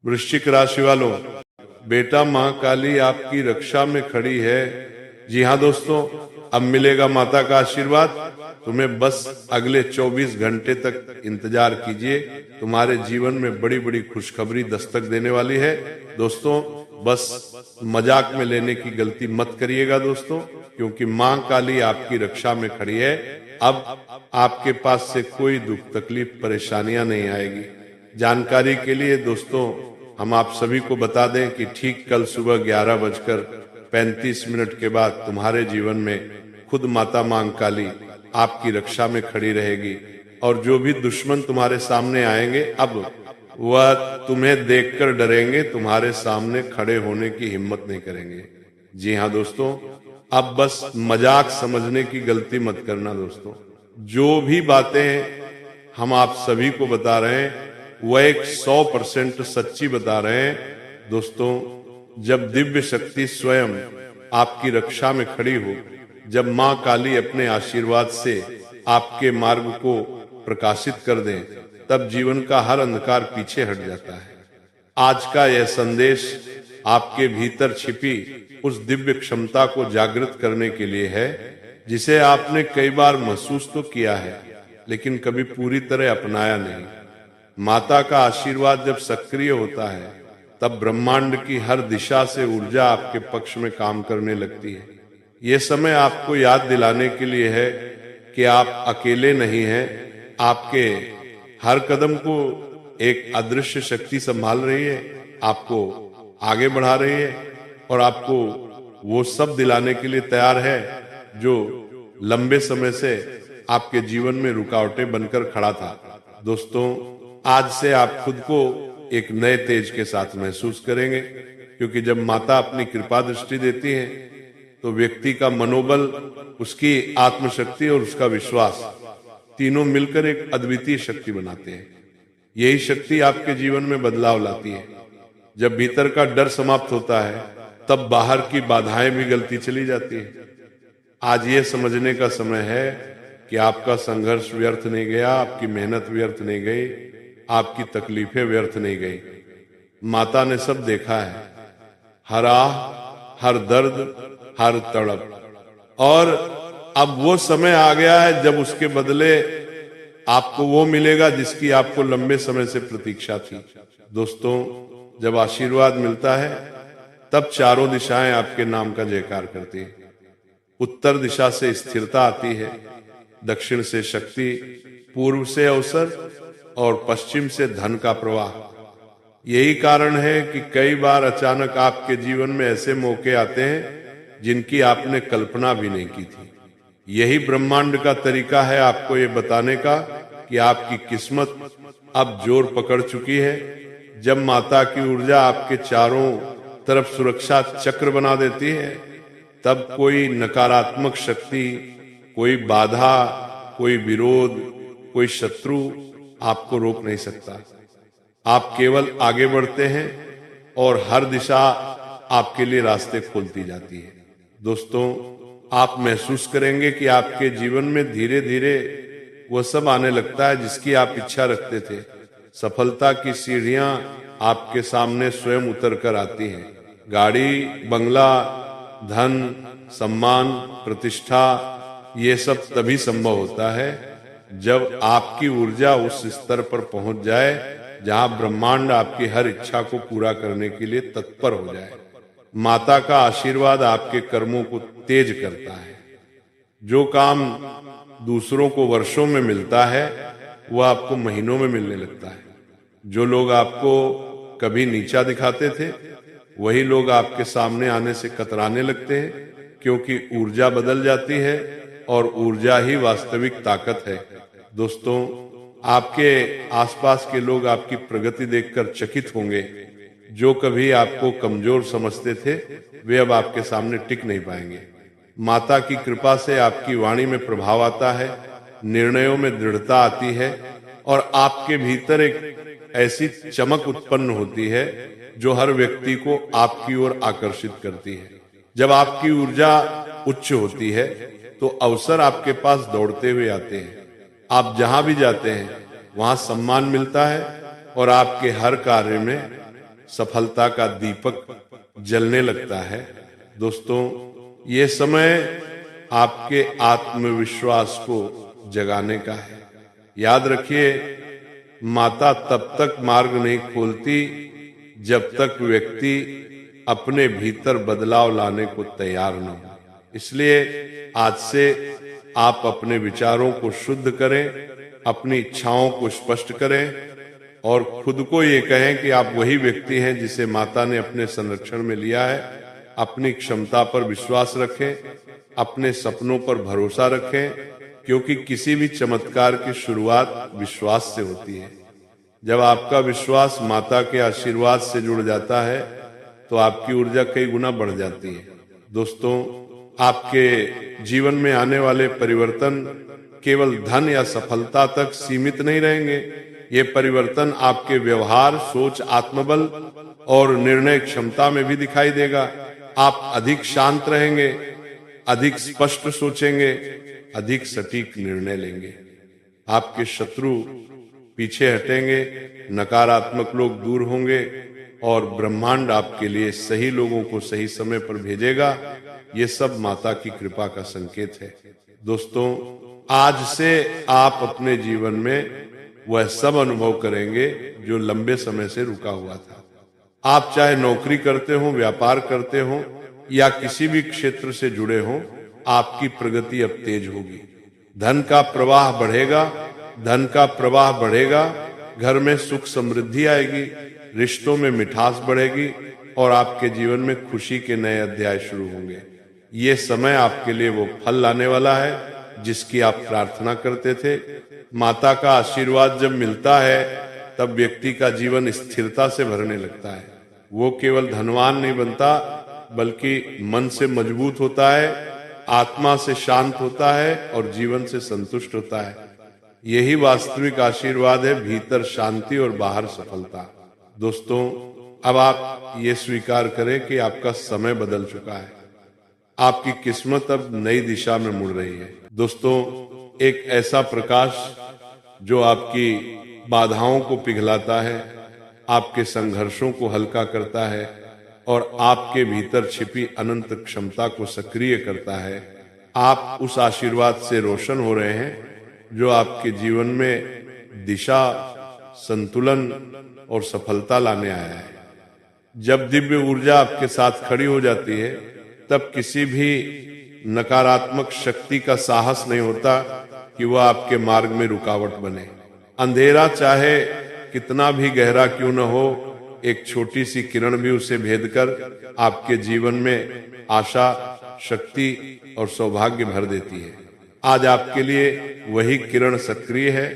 वृश्चिक राशि वालों, बेटा मां काली आपकी रक्षा में खड़ी है। जी हाँ दोस्तों, अब मिलेगा माता का आशीर्वाद। तुम्हें बस अगले 24 घंटे तक इंतजार कीजिए, तुम्हारे जीवन में बड़ी बड़ी खुशखबरी दस्तक देने वाली है। दोस्तों, बस मजाक में लेने की गलती मत करिएगा दोस्तों, क्योंकि मां काली आपकी रक्षा में खड़ी है। अब आपके पास से कोई दुख तकलीफ परेशानियां नहीं आएगी। जानकारी के लिए दोस्तों, हम आप सभी को बता दें कि ठीक कल सुबह 11:35 के बाद तुम्हारे जीवन में खुद माता मां काली आपकी रक्षा में खड़ी रहेगी, और जो भी दुश्मन तुम्हारे सामने आएंगे अब वह तुम्हें देखकर डरेंगे, तुम्हारे सामने खड़े होने की हिम्मत नहीं करेंगे। जी हाँ दोस्तों, अब बस मजाक समझने की गलती मत करना दोस्तों। जो भी बातें हम आप सभी को बता रहे हैं वह एक 100% सच्ची बता रहे हैं दोस्तों। जब दिव्य शक्ति स्वयं आपकी रक्षा में खड़ी हो, जब मां काली अपने आशीर्वाद से आपके मार्ग को प्रकाशित कर दें, तब जीवन का हर अंधकार पीछे हट जाता है। आज का यह संदेश आपके भीतर छिपी उस दिव्य क्षमता को जागृत करने के लिए है, जिसे आपने कई बार महसूस तो किया है लेकिन कभी पूरी तरह अपनाया नहीं। माता का आशीर्वाद जब सक्रिय होता है, तब ब्रह्मांड की हर दिशा से ऊर्जा आपके पक्ष में काम करने लगती है। यह समय आपको याद दिलाने के लिए है कि आप अकेले नहीं हैं। आपके हर कदम को एक अदृश्य शक्ति संभाल रही है, आपको आगे बढ़ा रही है, और आपको वो सब दिलाने के लिए तैयार है जो लंबे समय से आपके जीवन में रुकावटें बनकर खड़ा था। दोस्तों, आज से आप खुद को एक नए तेज के साथ महसूस करेंगे, क्योंकि जब माता अपनी कृपा दृष्टि देती है तो व्यक्ति का मनोबल, उसकी आत्मशक्ति और उसका विश्वास तीनों मिलकर एक अद्वितीय शक्ति बनाते हैं। यही शक्ति आपके जीवन में बदलाव लाती है। जब भीतर का डर समाप्त होता है, तब बाहर की बाधाएं भी गलती चली जाती है। आज ये समझने का समय है कि आपका संघर्ष व्यर्थ नहीं गया, आपकी मेहनत व्यर्थ नहीं गई, आपकी तकलीफें व्यर्थ नहीं गई। माता ने सब देखा है, हर आह, हर दर्द, हर तड़प, और अब वो समय आ गया है जब उसके बदले आपको वो मिलेगा जिसकी आपको लंबे समय से प्रतीक्षा थी। दोस्तों, जब आशीर्वाद मिलता है तब चारों दिशाएं आपके नाम का जयकार करती है। उत्तर दिशा से स्थिरता आती है, दक्षिण से शक्ति, पूर्व से अवसर और पश्चिम से धन का प्रवाह। यही कारण है कि कई बार अचानक आपके जीवन में ऐसे मौके आते हैं जिनकी आपने कल्पना भी नहीं की थी। यही ब्रह्मांड का तरीका है आपको ये बताने का कि आपकी किस्मत अब जोर पकड़ चुकी है। जब माता की ऊर्जा आपके चारों तरफ सुरक्षा चक्र बना देती है, तब कोई नकारात्मक शक्ति, कोई बाधा, कोई विरोध, कोई शत्रु आपको रोक नहीं सकता। आप केवल आगे बढ़ते हैं और हर दिशा आपके लिए रास्ते खोलती जाती है। दोस्तों, आप महसूस करेंगे कि आपके जीवन में धीरे धीरे वो सब आने लगता है जिसकी आप इच्छा रखते थे। सफलता की सीढ़ियां आपके सामने स्वयं उतर कर आती हैं। गाड़ी, बंगला, धन, सम्मान, प्रतिष्ठा, ये सब तभी संभव होता है जब आपकी ऊर्जा उस स्तर पर पहुंच जाए जहां ब्रह्मांड आपकी हर इच्छा को पूरा करने के लिए तत्पर हो जाए। माता का आशीर्वाद आपके कर्मों को तेज करता है। जो काम दूसरों को वर्षों में मिलता है, वह आपको महीनों में मिलने लगता है। जो लोग आपको कभी नीचा दिखाते थे, वही लोग आपके सामने आने से कतराने लगते हैं, क्योंकि ऊर्जा बदल जाती है और ऊर्जा ही वास्तविक ताकत है। दोस्तों, आपके आसपास के लोग आपकी प्रगति देखकर चकित होंगे। जो कभी आपको कमजोर समझते थे, वे अब आपके सामने टिक नहीं पाएंगे। माता की कृपा से आपकी वाणी में प्रभाव आता है, निर्णयों में दृढ़ता आती है, और आपके भीतर एक ऐसी चमक उत्पन्न होती है जो हर व्यक्ति को आपकी ओर आकर्षित करती है। जब आपकी ऊर्जा उच्च होती है तो अवसर आपके पास दौड़ते हुए आते हैं। आप जहां भी जाते हैं वहां सम्मान मिलता है और आपके हर कार्य में सफलता का दीपक जलने लगता है। दोस्तों, ये समय आपके आत्मविश्वास को जगाने का है। याद रखिए, माता तब तक मार्ग नहीं खोलती जब तक व्यक्ति अपने भीतर बदलाव लाने को तैयार न हो। इसलिए आज से आप अपने विचारों को शुद्ध करें, अपनी इच्छाओं को स्पष्ट करें और खुद को ये कहें कि आप वही व्यक्ति हैं जिसे माता ने अपने संरक्षण में लिया है। अपनी क्षमता पर विश्वास रखें, अपने सपनों पर भरोसा रखें, क्योंकि किसी भी चमत्कार की शुरुआत विश्वास से होती है। जब आपका विश्वास माता के आशीर्वाद से जुड़ जाता है तो आपकी ऊर्जा कई गुना बढ़ जाती है। दोस्तों, आपके जीवन में आने वाले परिवर्तन केवल धन या सफलता तक सीमित नहीं रहेंगे। ये परिवर्तन आपके व्यवहार, सोच, आत्मबल और निर्णय क्षमता में भी दिखाई देगा। आप अधिक शांत रहेंगे, अधिक स्पष्ट सोचेंगे, अधिक सटीक निर्णय लेंगे। आपके शत्रु पीछे हटेंगे, नकारात्मक लोग दूर होंगे और ब्रह्मांड आपके लिए सही लोगों को सही समय पर भेजेगा। ये सब माता की कृपा का संकेत है। दोस्तों, आज से आप अपने जीवन में वह सब अनुभव करेंगे जो लंबे समय से रुका हुआ था। आप चाहे नौकरी करते हो, व्यापार करते हो या किसी भी क्षेत्र से जुड़े हो, आपकी प्रगति अब तेज होगी। धन का प्रवाह बढ़ेगा, धन का प्रवाह बढ़ेगा, घर में सुख समृद्धि आएगी, रिश्तों में मिठास बढ़ेगी और आपके जीवन में खुशी के नए अध्याय शुरू होंगे। ये समय आपके लिए वो फल लाने वाला है जिसकी आप प्रार्थना करते थे। माता का आशीर्वाद जब मिलता है तब व्यक्ति का जीवन स्थिरता से भरने लगता है। वो केवल धनवान नहीं बनता बल्कि मन से मजबूत होता है, आत्मा से शांत होता है और जीवन से संतुष्ट होता है। यही वास्तविक आशीर्वाद है, भीतर शांति और बाहर सफलता। दोस्तों, अब आप ये स्वीकार करें कि आपका समय बदल चुका है। आपकी किस्मत अब नई दिशा में मुड़ रही है। दोस्तों, एक ऐसा प्रकाश जो आपकी बाधाओं को पिघलाता है, आपके संघर्षों को हल्का करता है और आपके भीतर छिपी अनंत क्षमता को सक्रिय करता है। आप उस आशीर्वाद से रोशन हो रहे हैं जो आपके जीवन में दिशा, संतुलन और सफलता लाने आया है। जब दिव्य ऊर्जा आपके साथ खड़ी हो जाती है तब किसी भी नकारात्मक शक्ति का साहस नहीं होता कि वह आपके मार्ग में रुकावट बने। अंधेरा चाहे कितना भी गहरा क्यों न हो, एक छोटी सी किरण भी उसे भेद कर आपके जीवन में आशा, शक्ति और सौभाग्य भर देती है। आज आपके लिए वही किरण सक्रिय है।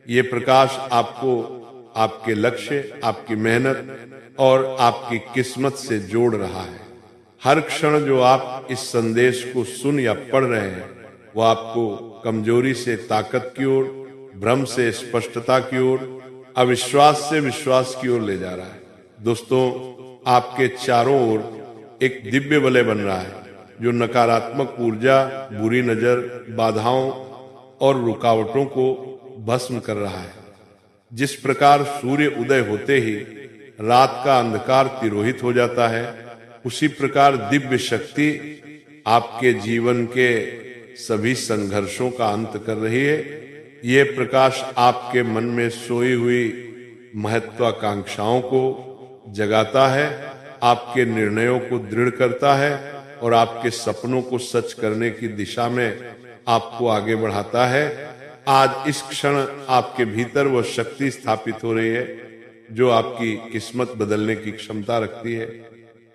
ये प्रकाश आपको आपके लक्ष्य, आपकी मेहनत और आपकी किस्मत से जोड़ रहा है। हर क्षण जो आप इस संदेश को सुन या पढ़ रहे हैं वो आपको कमजोरी से ताकत की ओर, भ्रम से स्पष्टता की ओर, अविश्वास से विश्वास की ओर ले जा रहा है। दोस्तों, आपके चारों ओर एक दिव्य वलय बन रहा है जो नकारात्मक ऊर्जा, बुरी नजर, बाधाओं और रुकावटों को भस्म कर रहा है। जिस प्रकार सूर्य उदय होते ही रात का अंधकार तिरोहित हो जाता है, उसी प्रकार दिव्य शक्ति आपके जीवन के सभी संघर्षों का अंत कर रही है। ये प्रकाश आपके मन में सोई हुई महत्वाकांक्षाओं को जगाता है, आपके निर्णयों को दृढ़ करता है और आपके सपनों को सच करने की दिशा में आपको आगे बढ़ाता है। आज इस क्षण आपके भीतर वह शक्ति स्थापित हो रही है जो आपकी किस्मत बदलने की क्षमता रखती है।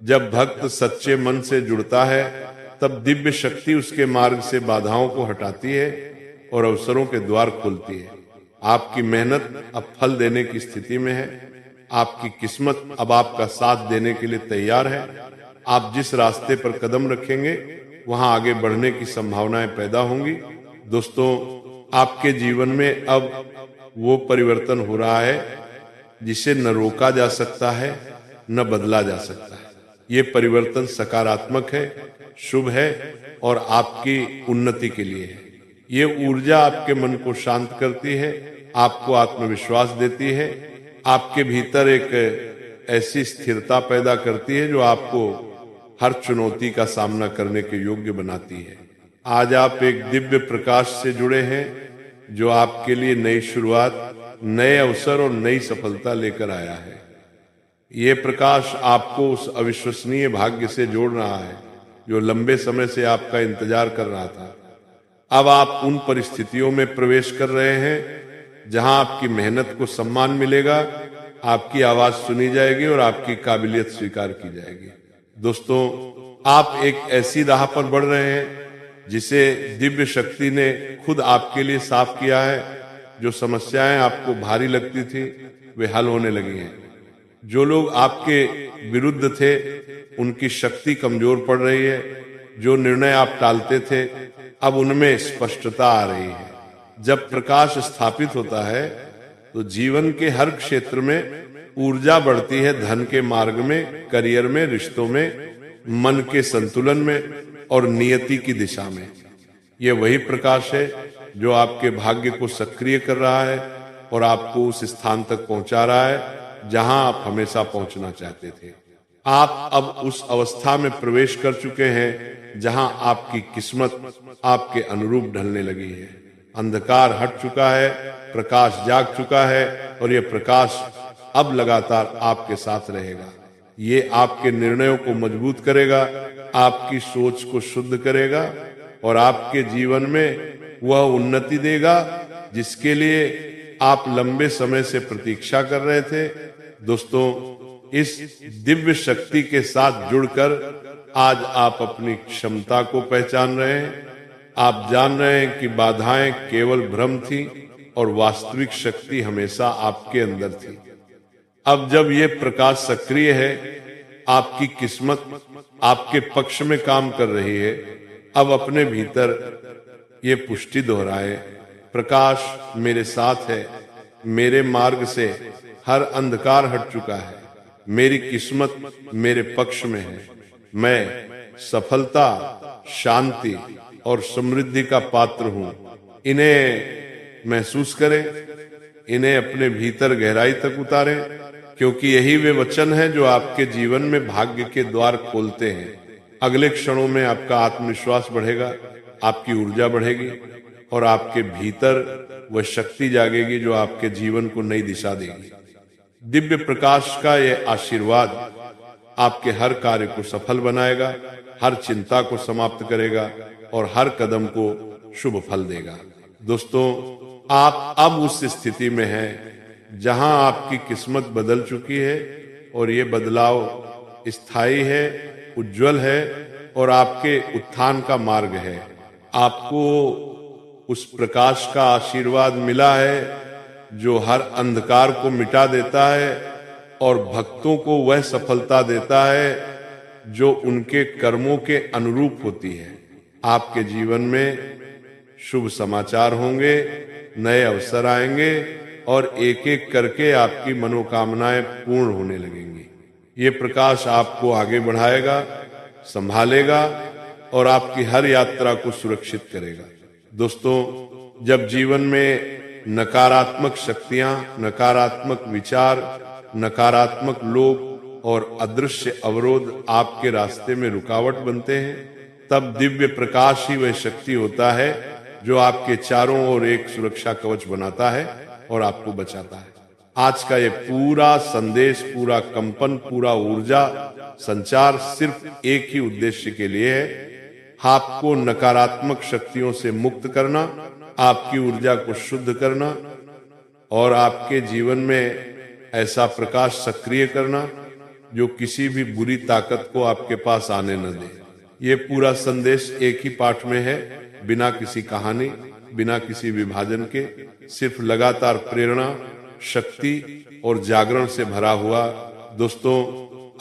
जब भक्त सच्चे मन से जुड़ता है तब दिव्य शक्ति उसके मार्ग से बाधाओं को हटाती है और अवसरों के द्वार खोलती है। आपकी मेहनत अब फल देने की स्थिति में है। आपकी किस्मत अब आपका साथ देने के लिए तैयार है। आप जिस रास्ते पर कदम रखेंगे वहां आगे बढ़ने की संभावनाएं पैदा होंगी। दोस्तों, आपके जीवन में अब वो परिवर्तन हो रहा है जिसे न रोका जा सकता है न बदला जा सकता है। ये परिवर्तन सकारात्मक है, शुभ है और आपकी उन्नति के लिए है। ये ऊर्जा आपके मन को शांत करती है, आपको आत्मविश्वास देती है, आपके भीतर एक ऐसी स्थिरता पैदा करती है जो आपको हर चुनौती का सामना करने के योग्य बनाती है। आज आप एक दिव्य प्रकाश से जुड़े हैं जो आपके लिए नई शुरुआत, नए अवसर और नई सफलता लेकर आया है। ये प्रकाश आपको उस अविश्वसनीय भाग्य से जोड़ रहा है जो लंबे समय से आपका इंतजार कर रहा था। अब आप उन परिस्थितियों में प्रवेश कर रहे हैं जहां आपकी मेहनत को सम्मान मिलेगा, आपकी आवाज सुनी जाएगी और आपकी काबिलियत स्वीकार की जाएगी। दोस्तों, आप एक ऐसी राह पर बढ़ रहे हैं जिसे दिव्य शक्ति ने खुद आपके लिए साफ किया है। जो समस्याएं आपको भारी लगती थी वे हल होने लगी हैं। जो लोग आपके विरुद्ध थे उनकी शक्ति कमजोर पड़ रही है। जो निर्णय आप टालते थे अब उनमें स्पष्टता आ रही है। जब प्रकाश स्थापित होता है तो जीवन के हर क्षेत्र में ऊर्जा बढ़ती है। धन के मार्ग में, करियर में, रिश्तों में, मन के संतुलन में और नियति की दिशा में। यह वही प्रकाश है जो आपके भाग्य को सक्रिय कर रहा है और आपको उस स्थान तक पहुंचा रहा है जहां आप हमेशा पहुंचना चाहते थे। आप अब उस अवस्था में प्रवेश कर चुके हैं जहां आपकी किस्मत आपके अनुरूप ढलने लगी है। अंधकार हट चुका है, प्रकाश जाग चुका है और यह प्रकाश अब लगातार आपके साथ रहेगा। ये आपके निर्णयों को मजबूत करेगा, आपकी सोच को शुद्ध करेगा और आपके जीवन में वह उन्नति देगा जिसके लिए आप लंबे समय से प्रतीक्षा कर रहे थे। दोस्तों, इस दिव्य शक्ति के साथ जुड़कर आज आप अपनी क्षमता को पहचान रहे हैं। आप जान रहे हैं कि बाधाएं केवल भ्रम थी और वास्तविक शक्ति हमेशा आपके अंदर थी। अब जब ये प्रकाश सक्रिय है, आपकी किस्मत आपके पक्ष में काम कर रही है। अब अपने भीतर ये पुष्टि दोहराए, प्रकाश मेरे साथ है, मेरे मार्ग से हर अंधकार हट चुका है, मेरी किस्मत मेरे पक्ष में है। मैं सफलता, शांति और समृद्धि का पात्र हूं। इन्हें महसूस करें, इन्हें अपने भीतर गहराई तक उतारें, क्योंकि यही वे वचन हैं जो आपके जीवन में भाग्य के द्वार खोलते हैं। अगले क्षणों में आपका आत्मविश्वास बढ़ेगा, आपकी ऊर्जा बढ़ेगी और आपके भीतर वह शक्ति जागेगी जो आपके जीवन को नई दिशा देगी। दिव्य प्रकाश का यह आशीर्वाद आपके हर कार्य को सफल बनाएगा, हर चिंता को समाप्त करेगा और हर कदम को शुभ फल देगा। दोस्तों, आप अब उस स्थिति में हैं जहां आपकी किस्मत बदल चुकी है और ये बदलाव स्थायी है, उज्जवल है और आपके उत्थान का मार्ग है। आपको उस प्रकाश का आशीर्वाद मिला है जो हर अंधकार को मिटा देता है और भक्तों को वह सफलता देता है जो उनके कर्मों के अनुरूप होती है। आपके जीवन में शुभ समाचार होंगे, नए अवसर आएंगे और एक एक करके आपकी मनोकामनाएं पूर्ण होने लगेंगी। ये प्रकाश आपको आगे बढ़ाएगा, संभालेगा और आपकी हर यात्रा को सुरक्षित करेगा। दोस्तों, जब जीवन में नकारात्मक शक्तियां, नकारात्मक विचार, नकारात्मक लोग और अदृश्य अवरोध आपके रास्ते में रुकावट बनते हैं, तब दिव्य प्रकाश ही वह शक्ति होता है जो आपके चारों ओर एक सुरक्षा कवच बनाता है और आपको बचाता है। आज का ये पूरा संदेश, पूरा कंपन, पूरा ऊर्जा संचार सिर्फ एक ही उद्देश्य के लिए है, आपको नकारात्मक शक्तियों से मुक्त करना, आपकी ऊर्जा को शुद्ध करना और आपके जीवन में ऐसा प्रकाश सक्रिय करना जो किसी भी बुरी ताकत को आपके पास आने न दे। ये पूरा संदेश एक ही पाठ में है, बिना किसी कहानी, बिना किसी विभाजन के, सिर्फ लगातार प्रेरणा, शक्ति और जागरण से भरा हुआ। दोस्तों,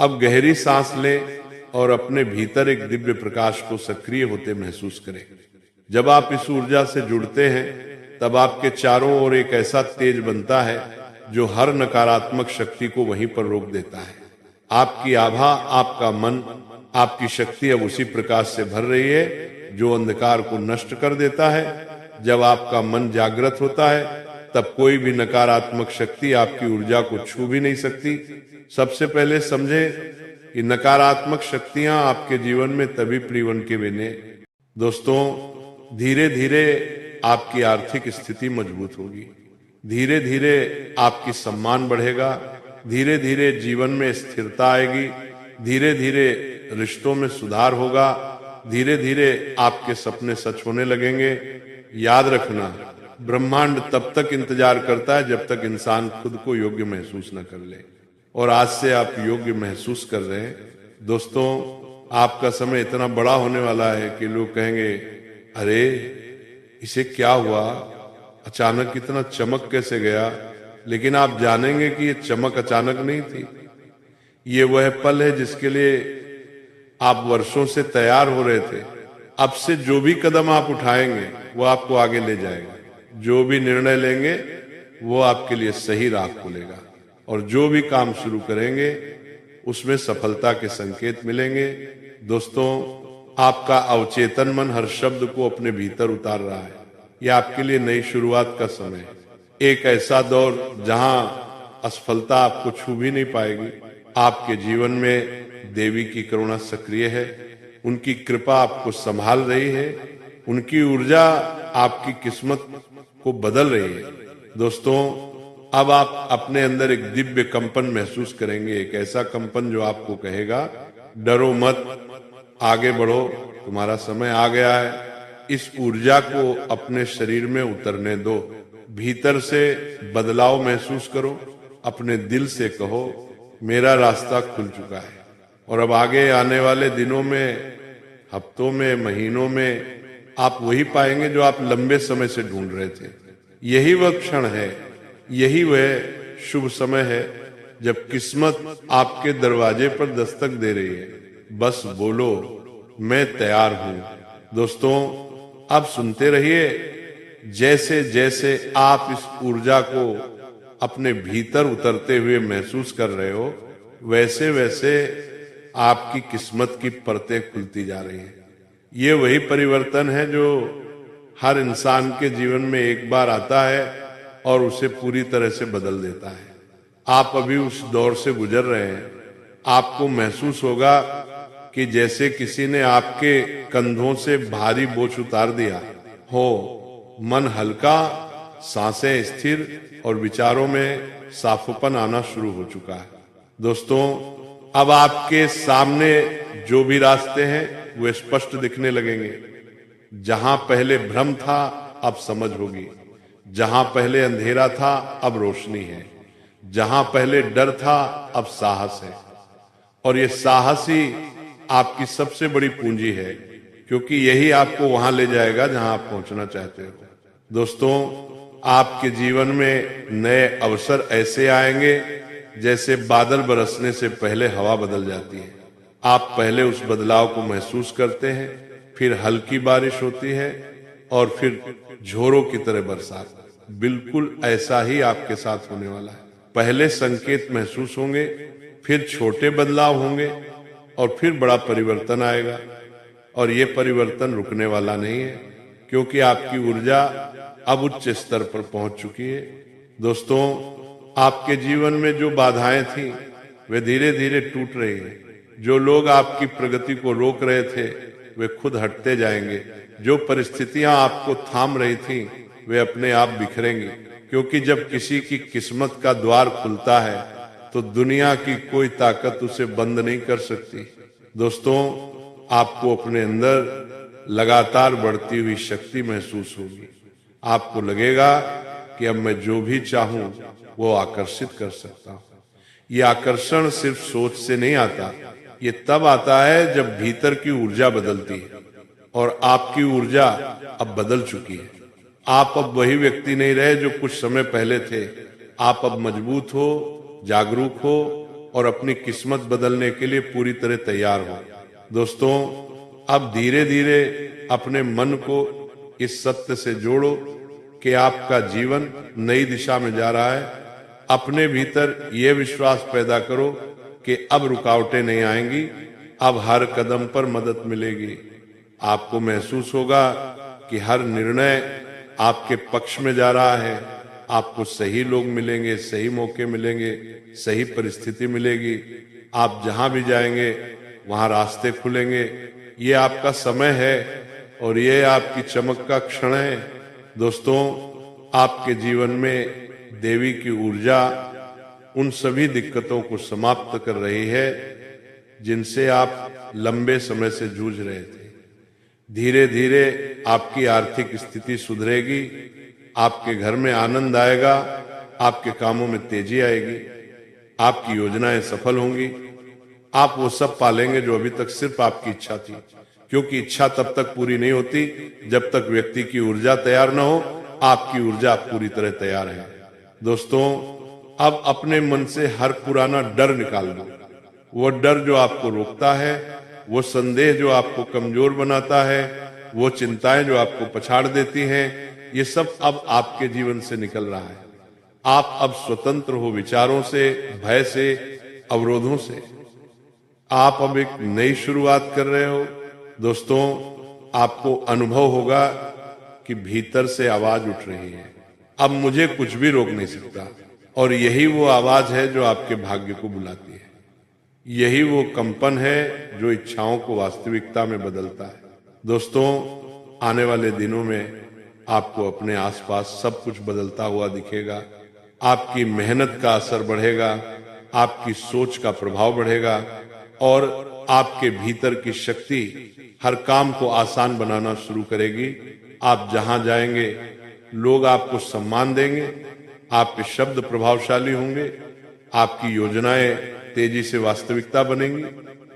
अब गहरी सांस लें और अपने भीतर एक दिव्य प्रकाश को सक्रिय होते महसूस करें। जब आप इस ऊर्जा से जुड़ते हैं तब आपके चारों ओर एक ऐसा तेज बनता है जो हर नकारात्मक शक्ति को वहीं पर रोक देता है। आपकी आभा, आपका मन, आपकी शक्ति अब उसी प्रकाश से भर रही है जो अंधकार को नष्ट कर देता है। जब आपका मन जागृत होता है तब कोई भी नकारात्मक शक्ति आपकी ऊर्जा को छू भी नहीं सकती। सबसे पहले समझे कि नकारात्मक शक्तियां आपके जीवन में तभी प्रीवन के बने। दोस्तों, धीरे धीरे आपकी आर्थिक स्थिति मजबूत होगी, धीरे धीरे आपकी सम्मान बढ़ेगा, धीरे धीरे जीवन में स्थिरता आएगी, धीरे धीरे रिश्तों में सुधार होगा, धीरे धीरे आपके सपने सच होने लगेंगे। याद रखना, ब्रह्मांड तब तक इंतजार करता है जब तक इंसान खुद को योग्य महसूस न कर ले, और आज से आप योग्य महसूस कर रहे हैं। दोस्तों, आपका समय इतना बड़ा होने वाला है कि लोग कहेंगे, अरे इसे क्या हुआ, अचानक इतना चमक कैसे गया। लेकिन आप जानेंगे कि ये चमक अचानक नहीं थी, ये वह पल है जिसके लिए आप वर्षों से तैयार हो रहे थे। अब से जो भी कदम आप उठाएंगे वो आपको आगे ले जाएगा, जो भी निर्णय लेंगे वो आपके लिए सही राह खोलेगा, और जो भी काम शुरू करेंगे उसमें सफलता के संकेत मिलेंगे। दोस्तों, आपका अवचेतन मन हर शब्द को अपने भीतर उतार रहा है। यह आपके लिए नई शुरुआत का समय है, एक ऐसा दौर जहां असफलता आपको छू भी नहीं पाएगी। आपके जीवन में देवी की करुणा सक्रिय है, उनकी कृपा आपको संभाल रही है, उनकी ऊर्जा आपकी किस्मत को बदल रही है। दोस्तों, अब आप अपने अंदर एक दिव्य कंपन महसूस करेंगे, एक ऐसा कंपन जो आपको कहेगा, डरो मत, आगे बढ़ो, तुम्हारा समय आ गया है। इस ऊर्जा को अपने शरीर में उतरने दो, भीतर से बदलाव महसूस करो, अपने दिल से कहो, मेरा रास्ता खुल चुका है। और अब आगे आने वाले दिनों में, हफ्तों में, महीनों में आप वही पाएंगे जो आप लंबे समय से ढूंढ रहे थे। यही वह क्षण है, यही वह शुभ समय है जब किस्मत आपके दरवाजे पर दस्तक दे रही है। बस बोलो, मैं तैयार हूं। दोस्तों, अब सुनते रहिए, जैसे जैसे आप इस ऊर्जा को अपने भीतर उतरते हुए महसूस कर रहे हो, वैसे वैसे आपकी किस्मत की परतें खुलती जा रही हैं। ये वही परिवर्तन है जो हर इंसान के जीवन में एक बार आता है और उसे पूरी तरह से बदल देता है। आप अभी उस दौर से गुजर रहे हैं। आपको महसूस होगा कि जैसे किसी ने आपके कंधों से भारी बोझ उतार दिया हो, मन हल्का, सांसें स्थिर और विचारों में साफपन आना शुरू हो चुका है। दोस्तों, अब आपके सामने जो भी रास्ते हैं वे स्पष्ट दिखने लगेंगे। जहां पहले भ्रम था अब समझ होगी, जहां पहले अंधेरा था अब रोशनी है, जहां पहले डर था अब साहस है। और ये साहस ही आपकी सबसे बड़ी पूंजी है, क्योंकि यही आपको वहां ले जाएगा जहां आप पहुंचना चाहते हो। दोस्तों, आपके जीवन में नए अवसर ऐसे आएंगे जैसे बादल बरसने से पहले हवा बदल जाती है। आप पहले उस बदलाव को महसूस करते हैं, फिर हल्की बारिश होती है और फिर झोरों की तरह बरसात। बिल्कुल ऐसा ही आपके साथ होने वाला है। पहले संकेत महसूस होंगे, फिर छोटे बदलाव होंगे और फिर बड़ा परिवर्तन आएगा। और ये परिवर्तन रुकने वाला नहीं है, क्योंकि आपकी ऊर्जा अब उच्च स्तर पर पहुंच चुकी है। दोस्तों, आपके जीवन में जो बाधाएं थी वे धीरे धीरे टूट रही हैं। जो लोग आपकी प्रगति को रोक रहे थे वे खुद हटते जाएंगे। जो परिस्थितियां आपको थाम रही थीं वे अपने आप बिखरेंगी, क्योंकि जब किसी की किस्मत का द्वार खुलता है तो दुनिया की कोई ताकत उसे बंद नहीं कर सकती। दोस्तों, आपको अपने अंदर लगातार बढ़ती हुई शक्ति महसूस होगी। आपको लगेगा कि अब मैं जो भी चाहूं वो आकर्षित कर सकता हूं। ये आकर्षण सिर्फ सोच से नहीं आता, ये तब आता है जब भीतर की ऊर्जा बदलती है। और आपकी ऊर्जा अब बदल चुकी है। आप अब वही व्यक्ति नहीं रहे जो कुछ समय पहले थे। आप अब मजबूत हो, जागरूक हो और अपनी किस्मत बदलने के लिए पूरी तरह तैयार हो। दोस्तों, अब धीरे धीरे अपने मन को इस सत्य से जोड़ो कि आपका जीवन नई दिशा में जा रहा है। अपने भीतर यह विश्वास पैदा करो कि अब रुकावटें नहीं आएंगी, अब हर कदम पर मदद मिलेगी। आपको महसूस होगा कि हर निर्णय आपके पक्ष में जा रहा है। आपको सही लोग मिलेंगे, सही मौके मिलेंगे, सही परिस्थिति मिलेगी। आप जहां भी जाएंगे वहां रास्ते खुलेंगे। ये आपका समय है और ये आपकी चमक का क्षण है। दोस्तों, आपके जीवन में देवी की ऊर्जा उन सभी दिक्कतों को समाप्त कर रही है जिनसे आप लंबे समय से जूझ रहे थे। धीरे धीरे आपकी आर्थिक स्थिति सुधरेगी, आपके घर में आनंद आएगा, आपके कामों में तेजी आएगी, आपकी योजनाएं सफल होंगी। आप वो सब पालेंगे जो अभी तक सिर्फ आपकी इच्छा थी, क्योंकि इच्छा तब तक पूरी नहीं होती जब तक व्यक्ति की ऊर्जा तैयार न हो। आपकी ऊर्जा पूरी तरह तैयार है। दोस्तों, अब अपने मन से हर पुराना डर निकाल दो। वो डर जो आपको रोकता है, वो संदेह जो आपको कमजोर बनाता है, वो चिंताएं जो आपको पछाड़ देती हैं, ये सब अब आपके जीवन से निकल रहा है। आप अब स्वतंत्र हो विचारों से, भय से, अवरोधों से। आप अब एक नई शुरुआत कर रहे हो। दोस्तों, आपको अनुभव होगा कि भीतर से आवाज उठ रही है, अब मुझे कुछ भी रोक नहीं सकता। और यही वो आवाज है जो आपके भाग्य को बुलाती है। यही वो कंपन है जो इच्छाओं को वास्तविकता में बदलता है। दोस्तों, आने वाले दिनों में आपको अपने आसपास सब कुछ बदलता हुआ दिखेगा। आपकी मेहनत का असर बढ़ेगा, आपकी सोच का प्रभाव बढ़ेगा और आपके भीतर की शक्ति हर काम को आसान बनाना शुरू करेगी। आप जहां जाएंगे लोग आपको सम्मान देंगे, आपके शब्द प्रभावशाली होंगे, आपकी योजनाएं तेजी से वास्तविकता बनेंगी।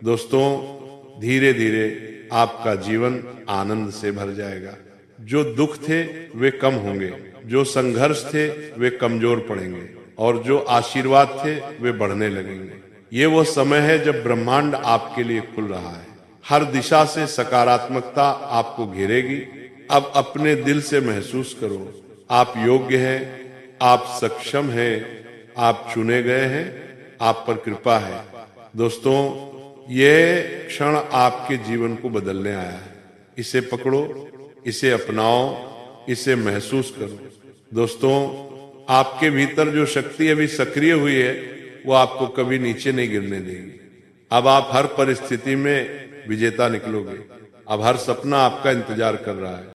दोस्तों, धीरे धीरे आपका जीवन आनंद से भर जाएगा। जो दुख थे वे कम होंगे, जो संघर्ष थे वे कमजोर पड़ेंगे और जो आशीर्वाद थे वे बढ़ने लगेंगे। ये वो समय है जब ब्रह्मांड आपके लिए खुल रहा है। हर दिशा से सकारात्मकता आपको घेरेगी। अब अपने दिल से महसूस करो, आप योग्य हैं, आप सक्षम हैं, आप चुने गए हैं, आप पर कृपा है। दोस्तों, ये क्षण आपके जीवन को बदलने आया है। इसे पकड़ो, इसे अपनाओ, इसे महसूस करो। दोस्तों, आपके भीतर जो शक्ति अभी सक्रिय हुई है वो आपको कभी नीचे नहीं गिरने देगी। अब आप हर परिस्थिति में विजेता निकलोगे। अब हर सपना आपका इंतजार कर रहा है।